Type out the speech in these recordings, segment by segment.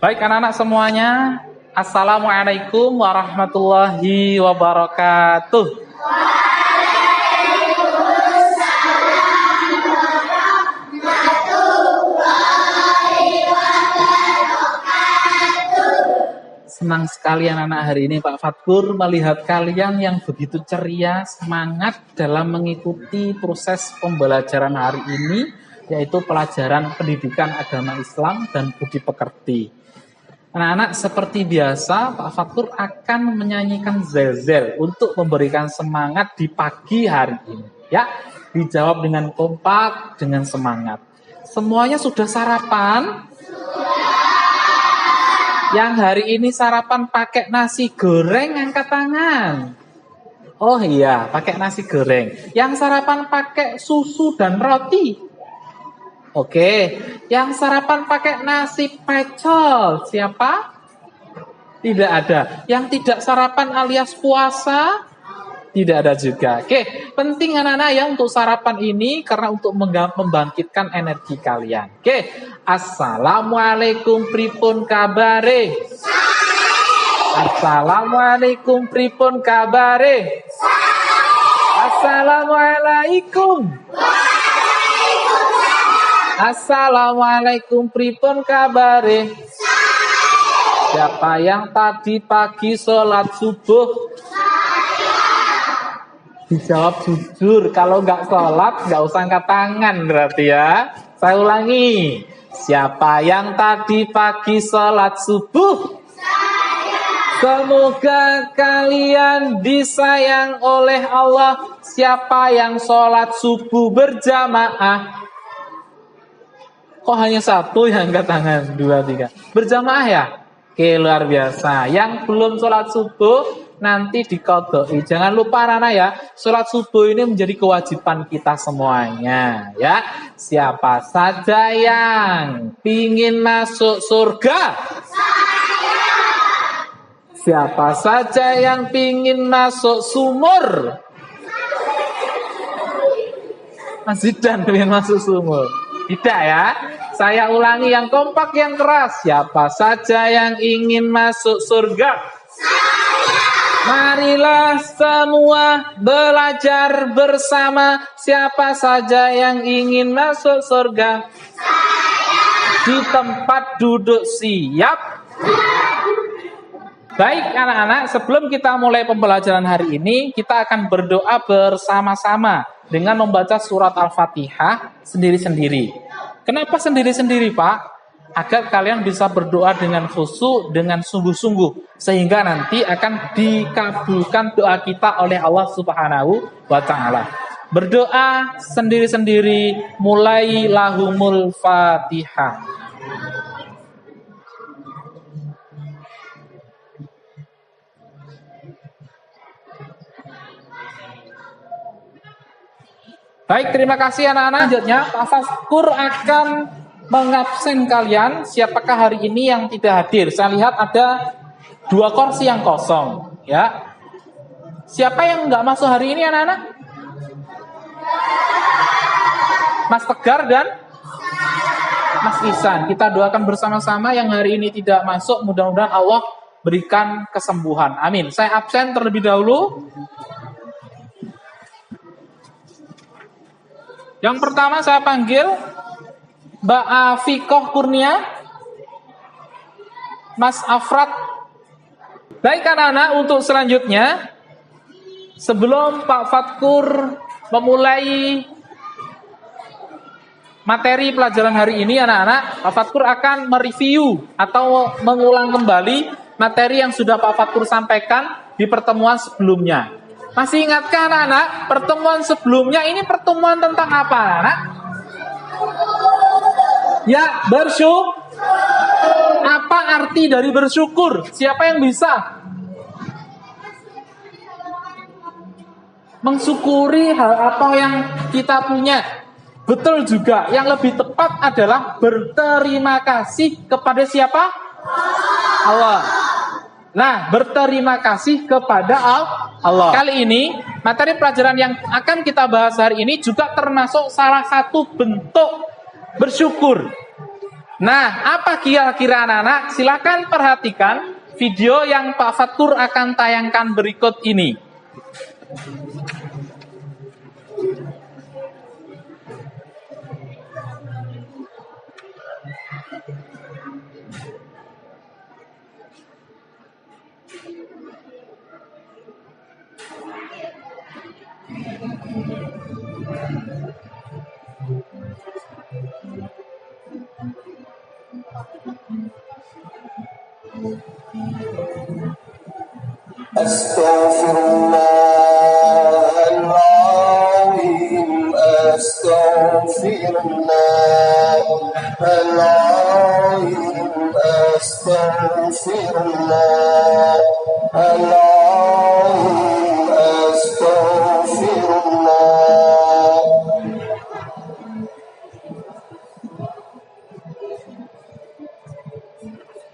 Baik anak-anak semuanya, Assalamualaikum warahmatullahi wabarakatuh. Senang sekali anak-anak hari ini Pak Fatkur melihat kalian yang begitu ceria, semangat dalam mengikuti proses pembelajaran hari ini, yaitu pelajaran pendidikan agama Islam dan budi pekerti. Anak-anak seperti biasa Pak Fatkur akan menyanyikan zel-zel untuk memberikan semangat di pagi hari ini. Ya, dijawab dengan kompak, dengan semangat. Semuanya sudah sarapan? Yang hari ini sarapan pakai nasi goreng angkat tangan. Oh iya, pakai nasi goreng. Yang sarapan pakai susu dan roti. Oke, yang sarapan pakai nasi pecel. Siapa? Tidak ada. Yang tidak sarapan alias puasa? Tidak ada juga. Oke, penting anak-anak ya untuk sarapan ini karena untuk membangkitkan energi kalian. Oke, Assalamualaikum pripun kabare? Assalamualaikum pripun kabare? Assalamualaikum. Assalamualaikum pripun kabare? Siapa yang tadi pagi sholat subuh? Dijawab jujur, kalau nggak sholat nggak usah angkat tangan berarti ya. Saya ulangi, siapa yang tadi pagi sholat subuh? Semoga kalian disayang oleh Allah. Siapa yang sholat subuh berjamaah? Kok hanya satu yang angkat tangan? 2, 3. Berjamaah ya? Oke, luar biasa. Yang belum sholat subuh nanti dikodoi. Jangan lupa anak-anak ya, sholat subuh ini menjadi kewajiban kita semuanya ya. Siapa saja yang ingin masuk surga? Siapa saja yang ingin masuk sumur? Mas Zidan ingin masuk sumur? Tidak ya. Saya ulangi yang kompak, yang keras. Siapa saja yang ingin masuk surga? Marilah semua belajar bersama. Siapa saja yang ingin masuk surga? Di tempat duduk siap. Baik anak-anak, sebelum kita mulai pembelajaran hari ini, kita akan berdoa bersama-sama dengan membaca surat Al-Fatihah sendiri-sendiri. Kenapa sendiri-sendiri, Pak? Agar kalian bisa berdoa dengan khusyuk, dengan sungguh-sungguh, sehingga nanti akan dikabulkan doa kita oleh Allah Subhanahu wa Ta'ala. Berdoa sendiri-sendiri, mulai lahumul Fatihah. Baik, terima kasih anak-anak. Selanjutnya, Pak Fatkur akan mengabsen kalian. Siapakah hari ini yang tidak hadir? Saya lihat ada 2 kursi yang kosong. Ya, siapa yang nggak masuk hari ini anak-anak? Mas Tegar dan Mas Ihsan. Kita doakan bersama-sama yang hari ini tidak masuk. Mudah-mudahan Allah berikan kesembuhan. Amin. Saya absen terlebih dahulu. Yang pertama saya panggil Mbak Afikoh Kurnia, Mas Afrat. Baik anak-anak, untuk selanjutnya, sebelum Pak Fatkur memulai materi pelajaran hari ini anak-anak, Pak Fatkur akan mereview atau mengulang kembali materi yang sudah Pak Fatkur sampaikan di pertemuan sebelumnya. Masih ingatkah anak-anak, pertemuan sebelumnya ini pertemuan tentang apa anak? Ya, bersyukur. Apa arti dari bersyukur? Siapa yang bisa? Mensyukuri hal apa yang kita punya. Betul juga, yang lebih tepat adalah berterima kasih kepada siapa? Allah. Nah, berterima kasih kepada Allah. Kali ini, materi pelajaran yang akan kita bahas hari ini juga termasuk salah satu bentuk bersyukur. Nah, apa kira-kira anak-anak? Silakan perhatikan video yang Pak Fatur akan tayangkan berikut ini. Astaghfirullahaladzim, astaghfirullahaladzim, astaghfirullahaladzim, astaghfirullah.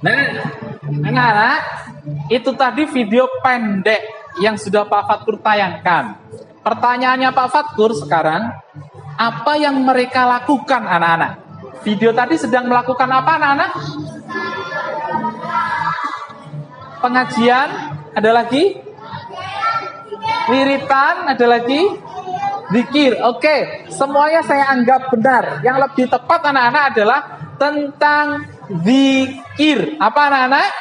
Nah, anak-anak, itu tadi video pendek yang sudah Pak Fatur tayangkan. Pertanyaannya Pak Fatur sekarang, apa yang mereka lakukan anak-anak? Video tadi sedang melakukan apa anak-anak? Pengajian, ada lagi? Wiritan, ada lagi? Zikir. Oke, semuanya saya anggap benar. Yang lebih tepat anak-anak adalah tentang zikir. Apa anak-anak?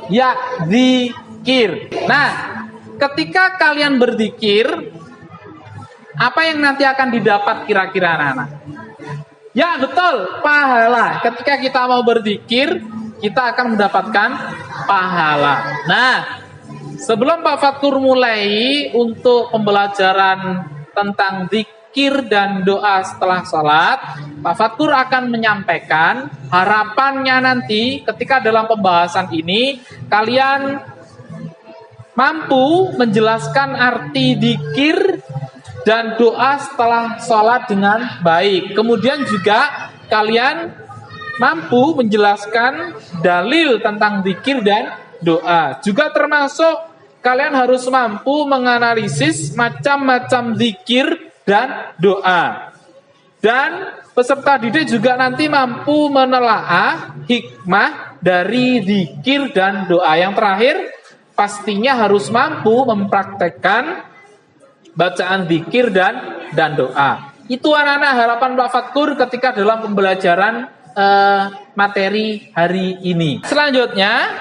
Ya, zikir. Nah, ketika kalian berzikir, apa yang nanti akan didapat kira-kira anak-anak? Ya, betul, pahala. Ketika kita mau berzikir, kita akan mendapatkan pahala. Nah, sebelum Pak Fatur mulai untuk pembelajaran tentang zikir dan doa setelah sholat, Pak Fatur akan menyampaikan harapannya nanti ketika dalam pembahasan ini kalian mampu menjelaskan arti zikir dan doa setelah sholat dengan baik. Kemudian juga kalian mampu menjelaskan dalil tentang zikir dan doa. Juga termasuk kalian harus mampu menganalisis macam-macam zikir dan doa. Dan peserta didik juga nanti mampu menelaah hikmah dari zikir dan doa. Yang terakhir, pastinya harus mampu mempraktekkan bacaan zikir dan doa. Itu anak-anak harapan Pak Fatur ketika dalam pembelajaran materi hari ini. Selanjutnya,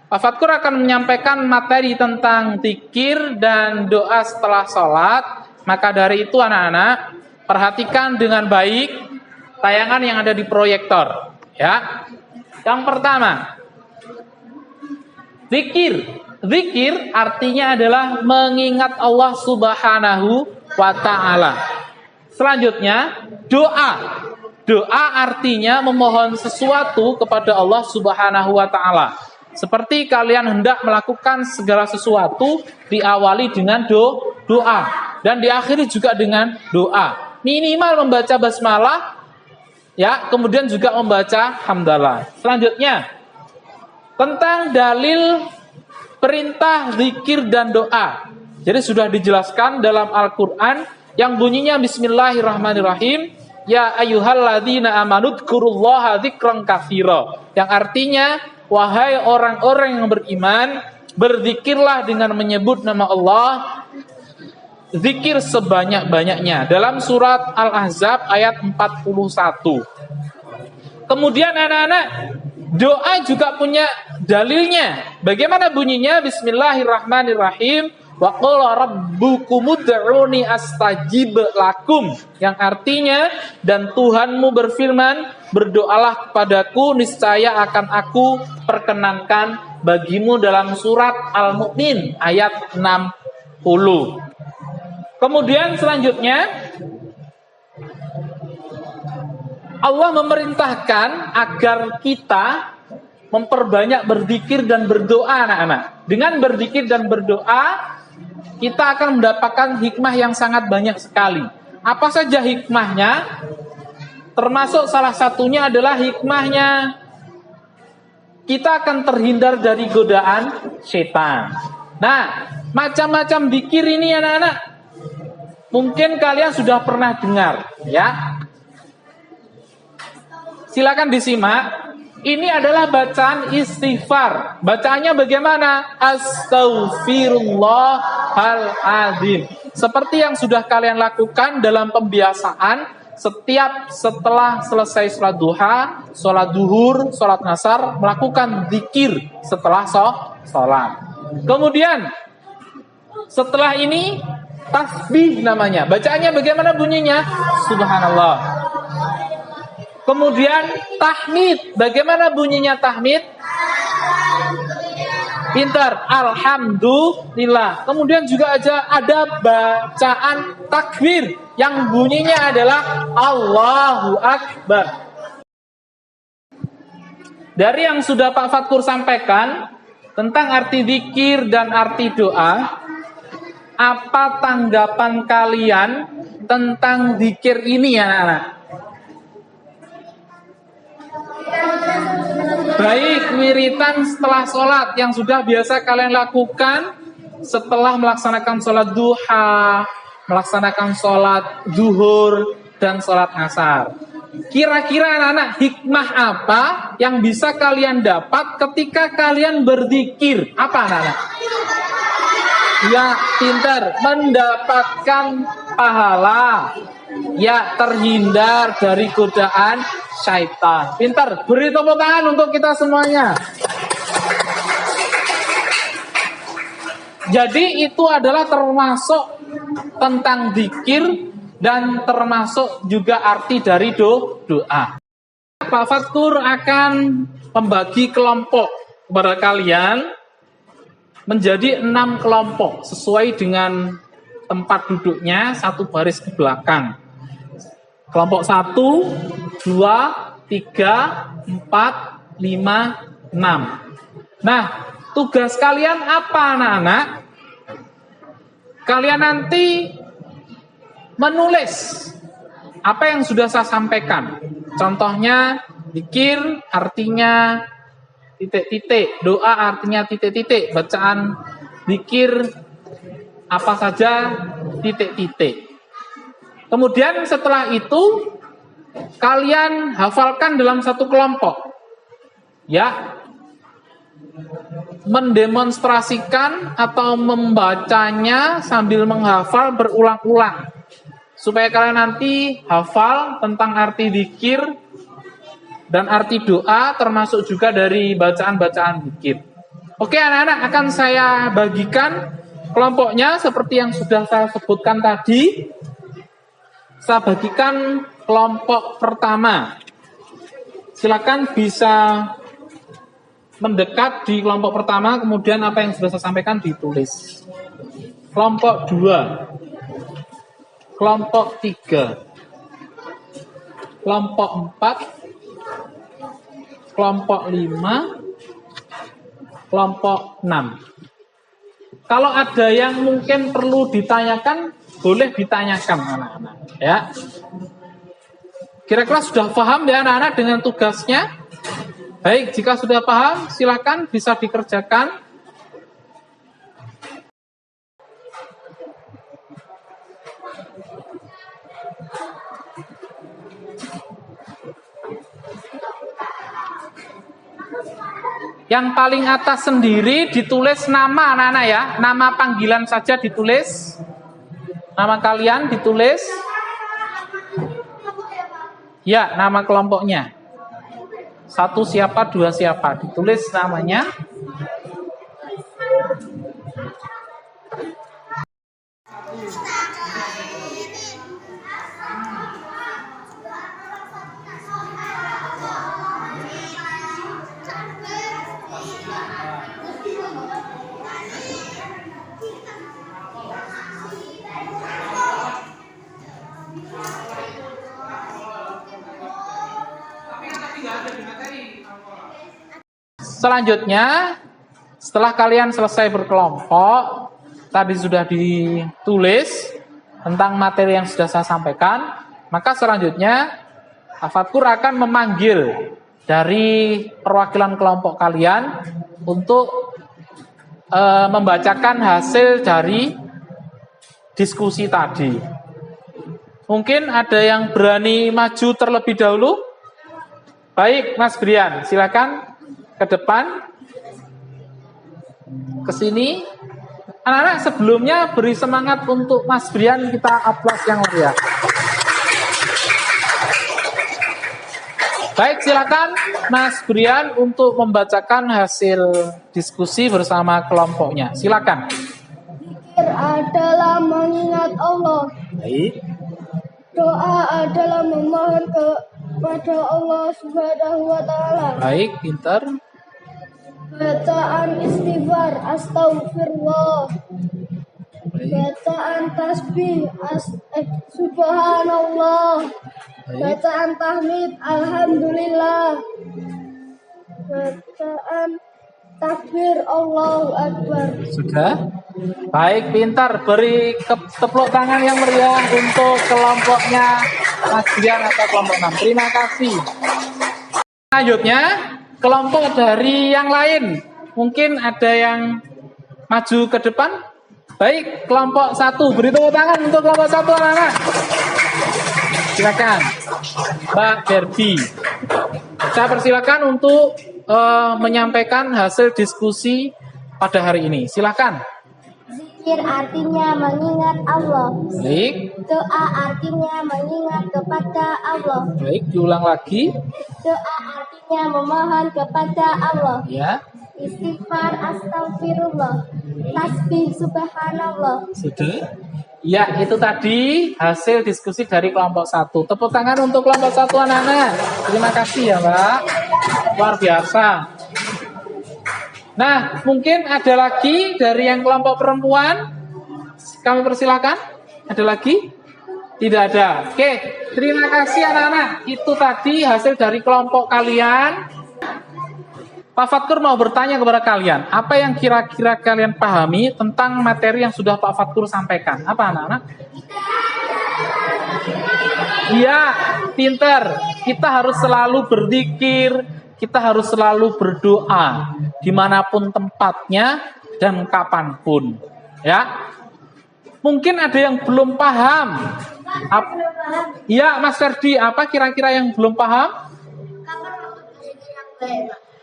Pak Fatur akan menyampaikan materi tentang zikir dan doa setelah sholat. Maka dari itu anak-anak, perhatikan dengan baik tayangan yang ada di proyektor. Ya. Yang pertama, zikir. Zikir artinya adalah mengingat Allah Subhanahu wa ta'ala. Selanjutnya, doa. Doa artinya memohon sesuatu kepada Allah Subhanahu wa ta'ala. Seperti kalian hendak melakukan segala sesuatu, diawali dengan doa. Dan diakhiri juga dengan doa. Minimal membaca basmalah, ya, kemudian juga membaca hamdalah. Selanjutnya, tentang dalil perintah zikir dan doa. Jadi sudah dijelaskan dalam Al-Quran yang bunyinya Bismillahirrahmanirrahim. Ya ayyuhalladzina amanu dzkurullaha dzikran katsira. Yang artinya, wahai orang-orang yang beriman, berzikirlah dengan menyebut nama Allah, zikir sebanyak-banyaknya. Dalam surat Al-Ahzab ayat 41. Kemudian anak-anak, doa juga punya dalilnya. Bagaimana bunyinya? Bismillahirrahmanirrahim. Wa qala rabbukum ud'uni astajib lakum. Yang artinya, dan Tuhanmu berfirman, berdoalah kepadaku, niscaya akan aku perkenankan bagimu. Dalam surat Al-Mu'min ayat 60. Kemudian selanjutnya, Allah memerintahkan agar kita memperbanyak berzikir dan berdoa anak-anak. Dengan berzikir dan berdoa, kita akan mendapatkan hikmah yang sangat banyak sekali. Apa saja hikmahnya? Termasuk salah satunya adalah hikmahnya kita akan terhindar dari godaan setan. Nah, macam-macam zikir ini anak-anak, mungkin kalian sudah pernah dengar, ya. Silakan disimak. Ini adalah bacaan istighfar. Bacaannya bagaimana? Astaghfirullahaladzim. Seperti yang sudah kalian lakukan dalam pembiasaan, setiap setelah selesai sholat duha, sholat duhur, sholat nasar, melakukan zikir setelah sholat. Kemudian setelah ini tasbih namanya. Bacaannya bagaimana bunyinya? Subhanallah. Kemudian tahmid. Bagaimana bunyinya tahmid? Pintar. Alhamdulillah. Kemudian juga ada bacaan takbir yang bunyinya adalah Allahu Akbar. Dari yang sudah Pak Fatkur sampaikan tentang arti zikir dan arti doa, apa tanggapan kalian tentang zikir ini ya anak-anak? Baik wiritan setelah sholat yang sudah biasa kalian lakukan setelah melaksanakan sholat duha, melaksanakan sholat zuhur, dan sholat asar. Kira-kira anak-anak hikmah apa yang bisa kalian dapat ketika kalian berzikir? Apa anak-anak? Ya, pintar. Mendapatkan pahala. Ya, terhindar dari godaan syaitan. Pintar. Beri tepuk tangan untuk kita semuanya. Jadi itu adalah termasuk tentang zikir dan termasuk juga arti dari doa. Pak Fatkur akan membagi kelompok kepada kalian menjadi 6 kelompok sesuai dengan tempat duduknya, satu baris ke belakang. Kelompok 1, 2, 3, 4, 5, 6. Nah, tugas kalian apa anak-anak? Kalian nanti menulis apa yang sudah saya sampaikan. Contohnya, zikir artinya titik-titik, doa artinya titik-titik, bacaan zikir apa saja titik-titik. Kemudian setelah itu kalian hafalkan dalam satu kelompok. Ya. Mendemonstrasikan atau membacanya sambil menghafal berulang-ulang. Supaya kalian nanti hafal tentang arti zikir dan arti doa, termasuk juga dari bacaan-bacaan zikir. Oke anak-anak, akan saya bagikan kelompoknya seperti yang sudah saya sebutkan tadi. Saya bagikan kelompok pertama. Silakan bisa mendekat di kelompok pertama, kemudian apa yang sudah saya sampaikan ditulis. Kelompok 2, kelompok 3, kelompok 4, kelompok 5, kelompok 6. Kalau ada yang mungkin perlu ditanyakan, boleh ditanyakan anak-anak. Ya. Kira-kira sudah paham ya anak-anak dengan tugasnya? Baik, jika sudah paham, silakan bisa dikerjakan. Yang paling atas sendiri ditulis nama anak-anak ya. Nama panggilan saja ditulis. Nama kalian ditulis. Ya, nama kelompoknya. 1 siapa, 2 siapa. Ditulis namanya. Selanjutnya, setelah kalian selesai berkelompok, tadi sudah ditulis tentang materi yang sudah saya sampaikan, maka selanjutnya Fatkur akan memanggil dari perwakilan kelompok kalian untuk membacakan hasil dari diskusi tadi. Mungkin ada yang berani maju terlebih dahulu? Baik, Mas Brian, silakan ke depan, ke sini. Anak-anak sebelumnya beri semangat untuk Mas Brian, kita aplaus yang meriah. Baik, silakan Mas Brian untuk membacakan hasil diskusi bersama kelompoknya. Silakan. Zikir adalah mengingat Allah. Baik. Doa adalah memohon kepada Allah Subhanahu wa taala. Baik, pintar. Bacaan istighfar, astagfirullah. Baik. Bacaan tasbih, subhanallah. Baik. Bacaan tahmid, alhamdulillah. Bacaan takbir, Allahu Akbar. Sudah? Baik, pintar. Beri tepuk tangan yang meriah untuk kelompoknya Mas Brian atau kelompok 6. Terima kasih. Selanjutnya, kelompok dari yang lain. Mungkin ada yang maju ke depan. Baik, kelompok 1. Beri tepuk tangan untuk kelompok 1, anak-anak. Silakan, Mbak Derby. Saya persilakan untuk menyampaikan hasil diskusi pada hari ini. Silakan. Zikir artinya mengingat Allah. Baik. Doa artinya mengingat kepada Allah. Baik, diulang lagi. Doa artinya memohon kepada Allah. Ya, Istighfar, astagfirullah. Tasbih, subhanallah. sudah. Ya, itu tadi hasil diskusi dari kelompok 1. Tepuk tangan untuk kelompok 1, anak-anak. Terima kasih ya, Mbak. Luar biasa. Nah, mungkin ada lagi dari yang kelompok perempuan. Kami persilakan. Ada lagi? Tidak ada. Oke, terima kasih anak-anak. Itu tadi hasil dari kelompok kalian. Pak Fatkur mau bertanya kepada kalian, apa yang kira-kira kalian pahami tentang materi yang sudah Pak Fatkur sampaikan? Apa, anak-anak? Iya, pinter. Kita harus selalu berzikir, kita harus selalu berdoa, dimanapun tempatnya dan kapanpun. Ya, mungkin ada yang belum paham. Iya, Mas Ferdi, apa kira-kira yang belum paham?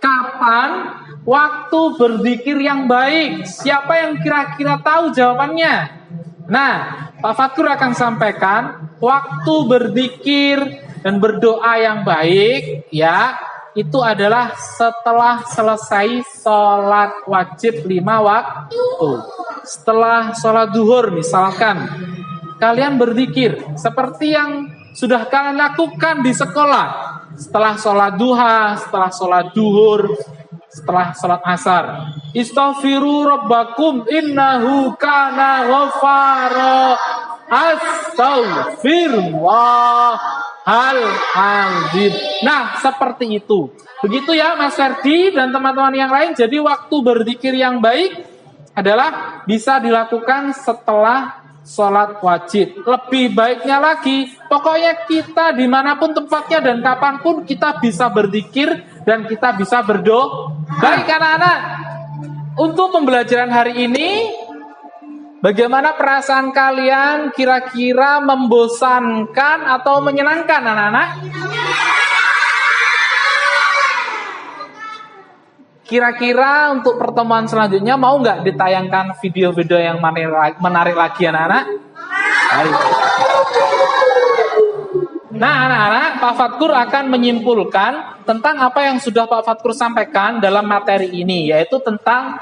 Kapan waktu berzikir yang baik? Siapa yang kira-kira tahu jawabannya? Nah, Pak Fatkur akan sampaikan waktu berzikir dan berdoa yang baik, ya, itu adalah setelah selesai sholat wajib 5 waktu. Setelah sholat zuhur misalkan, kalian berzikir seperti yang sudah kalian lakukan di sekolah. Setelah sholat duha, setelah sholat duhur, setelah sholat asar. Istaghfiru rabbakum innahu kana ghafara. Astaghfirullahaladzim. Nah, seperti itu. Begitu ya Mas Ferdi dan teman-teman yang lain. Jadi waktu berzikir yang baik adalah bisa dilakukan setelah sholat wajib. Lebih baiknya lagi, pokoknya kita dimanapun tempatnya dan kapanpun kita bisa berzikir dan kita bisa berdoa. Baik anak-anak, untuk pembelajaran hari ini, bagaimana perasaan kalian? Kira-kira membosankan atau menyenangkan anak-anak? Kira-kira untuk pertemuan selanjutnya mau nggak ditayangkan video-video yang menarik lagi anak-anak? Baik. Nah anak-anak, Pak Fatkur akan menyimpulkan tentang apa yang sudah Pak Fatkur sampaikan dalam materi ini, yaitu tentang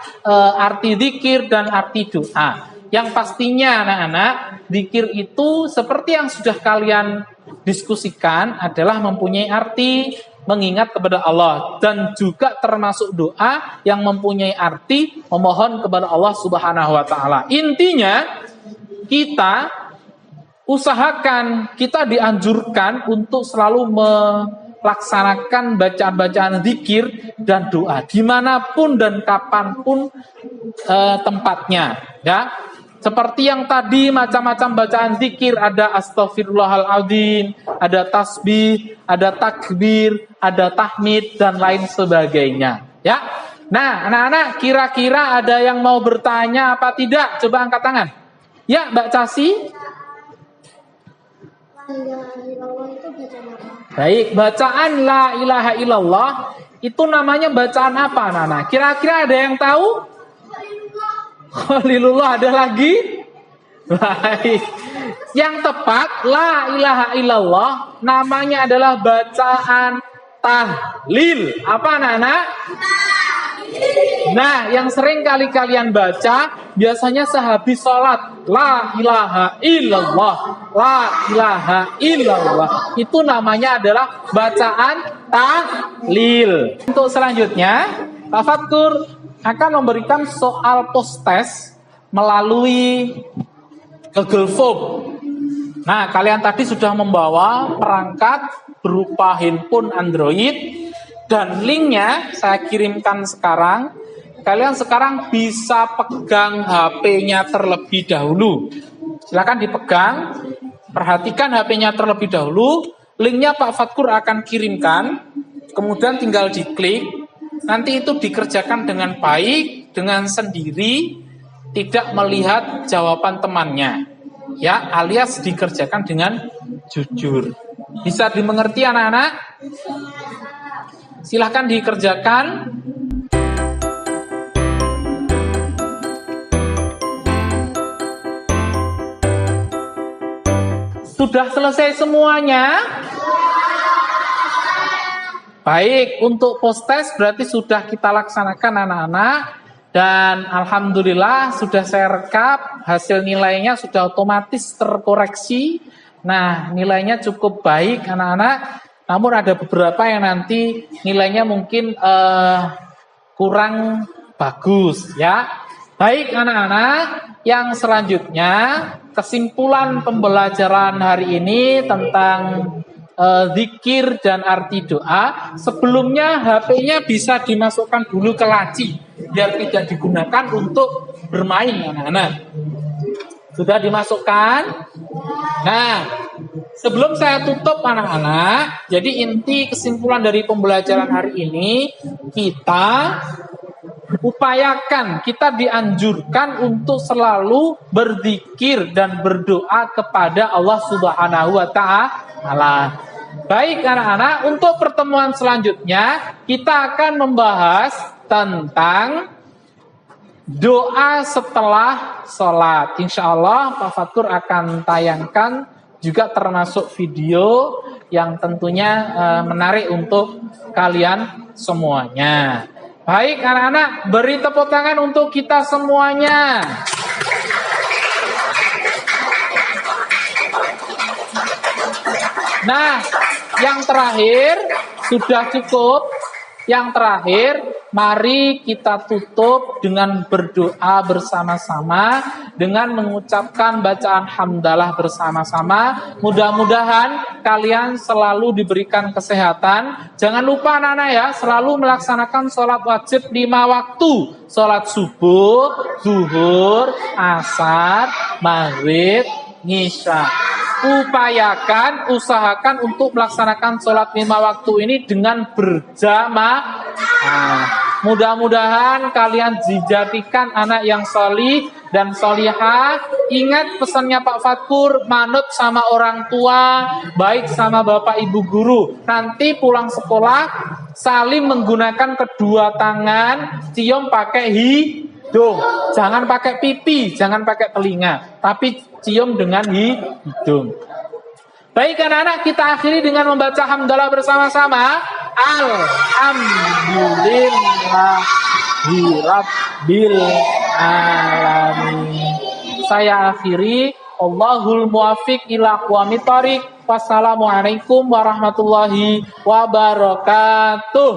arti zikir dan arti doa. Yang pastinya anak-anak, zikir itu seperti yang sudah kalian diskusikan adalah mempunyai arti mengingat kepada Allah, dan juga termasuk doa yang mempunyai arti memohon kepada Allah Subhanahu wa taala. Intinya kita usahakan, kita dianjurkan untuk selalu melaksanakan bacaan-bacaan zikir dan doa dimanapun dan kapanpun tempatnya, ya. Seperti yang tadi macam-macam bacaan zikir, ada astaghfirullahaladzim, ada tasbih, ada takbir, ada tahmid dan lain sebagainya. Ya. Nah, anak-anak kira-kira ada yang mau bertanya apa tidak? Coba angkat tangan. Ya, Mbak Casi. Baik, bacaan la ilaha illallah itu namanya bacaan apa, Nana? Kira-kira ada yang tahu? Khalilullah, ada lagi? Baik. Yang tepat la ilaha illallah namanya adalah bacaan tahlil. Apa, Nana? Nah, yang sering kali kalian baca biasanya sehabis sholat, la ilaha illallah, la ilaha illallah. Itu namanya adalah bacaan tahlil. Untuk selanjutnya, Pak Fatkur akan memberikan soal post-test melalui Google Form. Nah, kalian tadi sudah membawa perangkat berupa handphone Android. Dan linknya saya kirimkan sekarang. Kalian sekarang bisa pegang HP-nya terlebih dahulu. Silakan dipegang. Perhatikan HP-nya terlebih dahulu. Linknya Pak Fatkur akan kirimkan. Kemudian tinggal diklik. Nanti itu dikerjakan dengan baik, dengan sendiri, tidak melihat jawaban temannya. Ya, alias dikerjakan dengan jujur. Bisa dimengerti anak-anak? Silahkan dikerjakan. Sudah selesai semuanya? Baik, untuk post-test berarti sudah kita laksanakan anak-anak. Dan alhamdulillah sudah saya rekap, hasil nilainya sudah otomatis terkoreksi. Nah, nilainya cukup baik anak-anak. Namun ada beberapa yang nanti nilainya mungkin kurang bagus ya. Baik anak-anak, yang selanjutnya kesimpulan pembelajaran hari ini tentang zikir dan arti doa. Sebelumnya HP-nya bisa dimasukkan dulu ke laci biar tidak digunakan untuk bermain anak-anak. Sudah dimasukkan? Nah, sebelum saya tutup anak-anak, jadi inti kesimpulan dari pembelajaran hari ini, kita upayakan, kita dianjurkan untuk selalu berzikir dan berdoa kepada Allah Subhanahu wa Ta'ala. Baik anak-anak, untuk pertemuan selanjutnya kita akan membahas tentang doa setelah sholat. Insya Allah Pak Fatkur akan tayangkan juga termasuk video yang tentunya menarik untuk kalian semuanya. Baik anak-anak, beri tepuk tangan untuk kita semuanya. Nah, yang terakhir sudah cukup. Yang terakhir, mari kita tutup dengan berdoa bersama-sama, dengan mengucapkan bacaan hamdalah bersama-sama. Mudah-mudahan kalian selalu diberikan kesehatan. Jangan lupa anak-anak ya, selalu melaksanakan sholat wajib 5 waktu. Sholat subuh, zuhur, asar, maghrib, isya. Usahakan untuk melaksanakan sholat 5 waktu ini dengan berjamaah. Mudah-mudahan kalian dijadikan anak yang sholih dan sholihah. Ingat pesannya Pak Fatkur, manut sama orang tua, baik sama bapak ibu guru. Nanti pulang sekolah, saling menggunakan kedua tangan, cium pakai hidung. Jangan pakai pipi, jangan pakai telinga, tapi cium dengan hidung. Baik anak-anak, kita akhiri dengan membaca hamdalah bersama-sama. Alhamdulillahirabbil alamin. Saya akhiri. Allahul muwafiq ila aqwamit thoriq. Wassalamualaikum warahmatullahi wabarakatuh.